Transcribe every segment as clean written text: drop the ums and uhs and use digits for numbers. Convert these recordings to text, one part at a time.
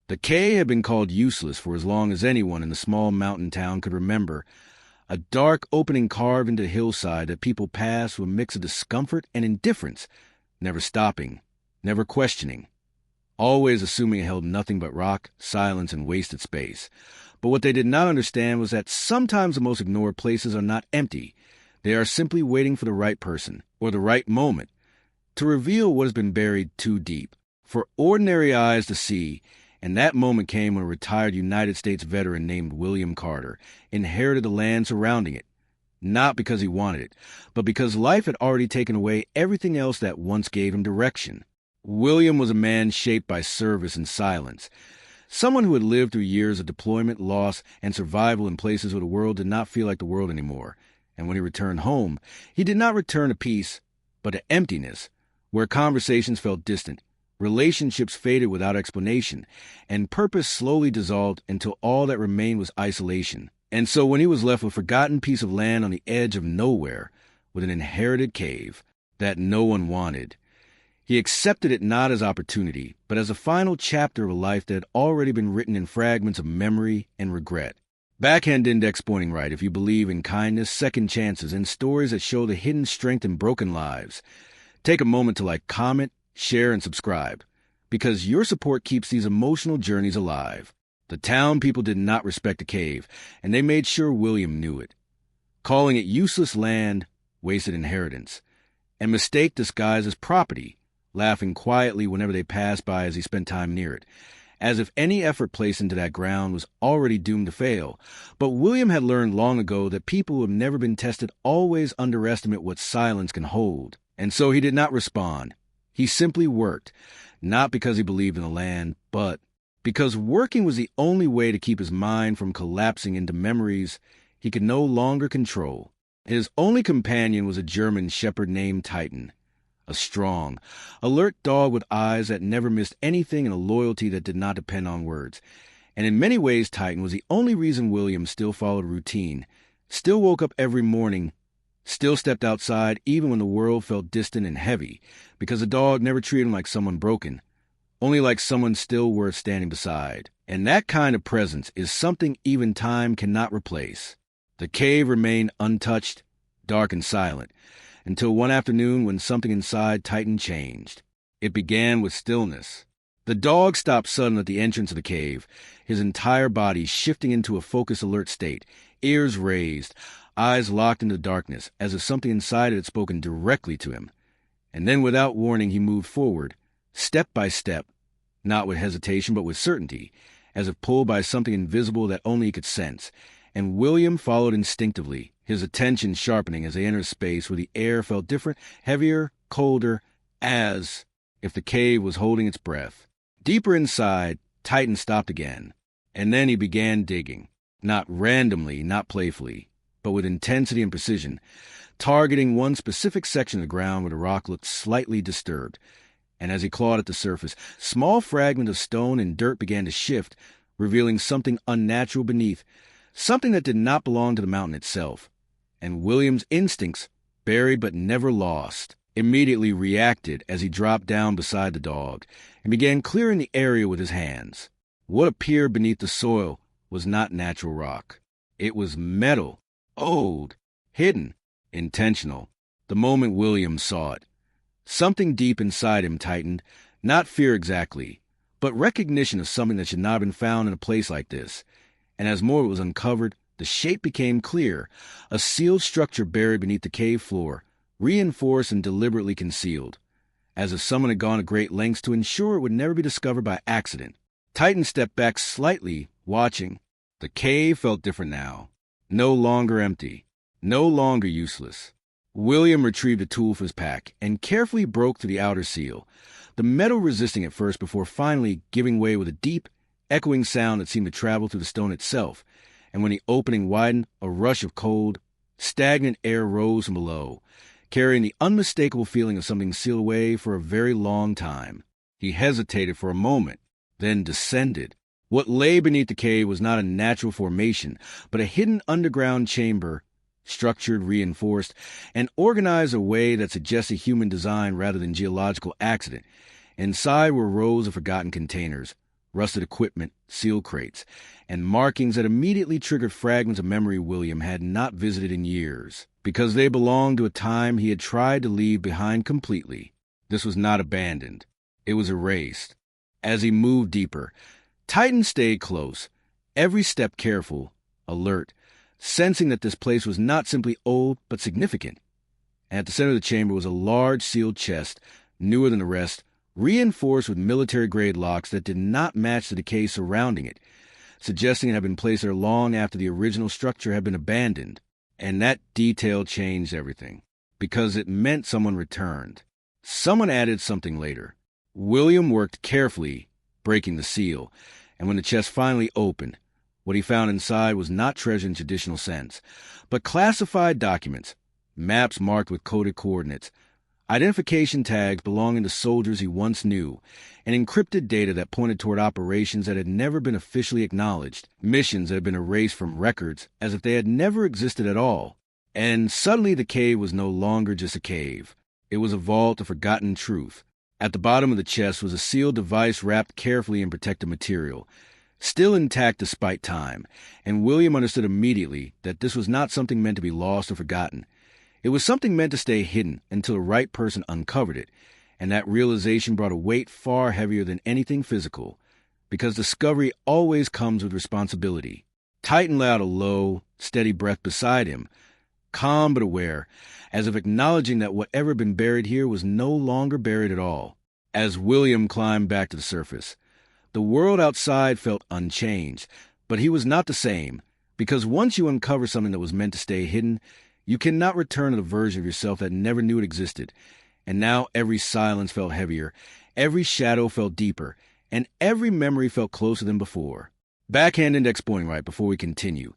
The cave had been called useless for as long as anyone in the small mountain town could remember. A dark opening carved into the hillside that people passed with a mix of discomfort and indifference, never stopping, never questioning, always assuming it held nothing but rock, silence, and wasted space. But what they did not understand was that sometimes the most ignored places are not empty. They are simply waiting for the right person, or the right moment, to reveal what has been buried too deep, for ordinary eyes to see. And that moment came when a retired United States veteran named William Carter inherited the land surrounding it, not because he wanted it, but because life had already taken away everything else that once gave him direction. William was a man shaped by service and silence, someone who had lived through years of deployment, loss, and survival in places where the world did not feel like the world anymore. And when he returned home, he did not return to peace, but to emptiness, where conversations felt distant, relationships faded without explanation, and purpose slowly dissolved until all that remained was isolation. And so when he was left with a forgotten piece of land on the edge of nowhere, with an inherited cave that no one wanted, he accepted it not as opportunity, but as a final chapter of a life that had already been written in fragments of memory and regret. Backhand index pointing right if you believe in kindness, second chances, and stories that show the hidden strength in broken lives. Take a moment to like, comment, share, and subscribe, because your support keeps these emotional journeys alive. The town people did not respect the cave, and they made sure William knew it, calling it useless land, wasted inheritance, and mistake disguised as property, laughing quietly whenever they passed by as he spent time near it, as if any effort placed into that ground was already doomed to fail. But William had learned long ago that people who have never been tested always underestimate what silence can hold, and so he did not respond. He simply worked, not because he believed in the land, but because working was the only way to keep his mind from collapsing into memories he could no longer control. His only companion was a German shepherd named Titan, a strong, alert dog with eyes that never missed anything and a loyalty that did not depend on words. And in many ways, Titan was the only reason William still followed routine, still woke up every morning, still stepped outside even when the world felt distant and heavy, because the dog never treated him like someone broken, only like someone still worth standing beside. And that kind of presence is something even time cannot replace. The cave remained untouched, dark and silent, until one afternoon when something inside Titan changed. It began with stillness. The dog stopped suddenly at the entrance of the cave, his entire body shifting into a focused alert state, ears raised, eyes locked into darkness, as if something inside it had spoken directly to him. And then without warning he moved forward, step by step, not with hesitation but with certainty, as if pulled by something invisible that only he could sense. And William followed instinctively, his attention sharpening as they entered a space where the air felt different, heavier, colder, as if the cave was holding its breath. Deeper inside, Titan stopped again, and then he began digging, not randomly, not playfully, but with intensity and precision, targeting one specific section of the ground where the rock looked slightly disturbed. And as he clawed at the surface, small fragments of stone and dirt began to shift, revealing something unnatural beneath, something that did not belong to the mountain itself. And William's instincts, buried but never lost, immediately reacted as he dropped down beside the dog and began clearing the area with his hands. What appeared beneath the soil was not natural rock. It was metal, old, hidden, intentional. The moment William saw it, something deep inside him tightened, not fear exactly, but recognition of something that should not have been found in a place like this. And as more was uncovered, the shape became clear, a sealed structure buried beneath the cave floor, reinforced and deliberately concealed, as if someone had gone to great lengths to ensure it would never be discovered by accident. Titan stepped back slightly, watching. The cave felt different now, no longer empty, no longer useless. William retrieved a tool from his pack and carefully broke through the outer seal, the metal resisting at first before finally giving way with a deep, echoing sound that seemed to travel through the stone itself. And when the opening widened, a rush of cold, stagnant air rose from below, carrying the unmistakable feeling of something sealed away for a very long time. He hesitated for a moment, then descended. What lay beneath the cave was not a natural formation, but a hidden underground chamber, structured, reinforced, and organized in a way that suggested human design rather than geological accident. Inside were rows of forgotten containers, rusted equipment, seal crates, and markings that immediately triggered fragments of memory William had not visited in years, because they belonged to a time he had tried to leave behind completely. This was not abandoned. It was erased. As he moved deeper, Titan stayed close, every step careful, alert, sensing that this place was not simply old, but significant. At the center of the chamber was a large sealed chest, newer than the rest, reinforced with military-grade locks that did not match the decay surrounding it, suggesting it had been placed there long after the original structure had been abandoned. And that detail changed everything, because it meant someone returned. Someone added something later. William worked carefully, breaking the seal, and when the chest finally opened, what he found inside was not treasure in traditional sense, but classified documents, maps marked with coded coordinates, identification tags belonging to soldiers he once knew, and encrypted data that pointed toward operations that had never been officially acknowledged, missions that had been erased from records as if they had never existed at all. And suddenly the cave was no longer just a cave. It was a vault of forgotten truth. At the bottom of the chest was a sealed device wrapped carefully in protective material, still intact despite time, and William understood immediately that this was not something meant to be lost or forgotten. It was something meant to stay hidden until the right person uncovered it, and that realization brought a weight far heavier than anything physical, because discovery always comes with responsibility. Titan let out a low, steady breath beside him, calm but aware, as if acknowledging that whatever had been buried here was no longer buried at all. As William climbed back to the surface, the world outside felt unchanged, but he was not the same, because once you uncover something that was meant to stay hidden, you cannot return to the version of yourself that never knew it existed. And now every silence felt heavier, every shadow felt deeper, and every memory felt closer than before. Backhand index pointing right before we continue.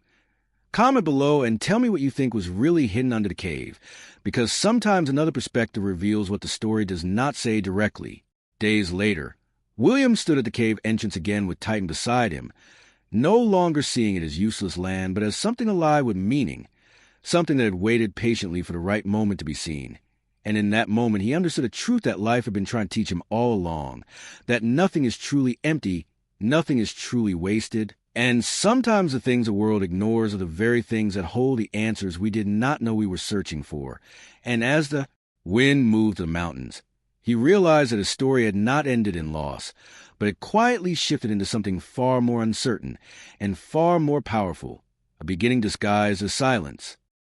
Comment below and tell me what you think was really hidden under the cave, because sometimes another perspective reveals what the story does not say directly. Days later, William stood at the cave entrance again with Titan beside him, no longer seeing it as useless land, but as something alive with meaning, something that had waited patiently for the right moment to be seen. And in that moment, he understood a truth that life had been trying to teach him all along, that nothing is truly empty, nothing is truly wasted, and sometimes the things the world ignores are the very things that hold the answers we did not know we were searching for. And as the wind moved the mountains, he realized that his story had not ended in loss, but had quietly shifted into something far more uncertain and far more powerful, a beginning disguised as silence.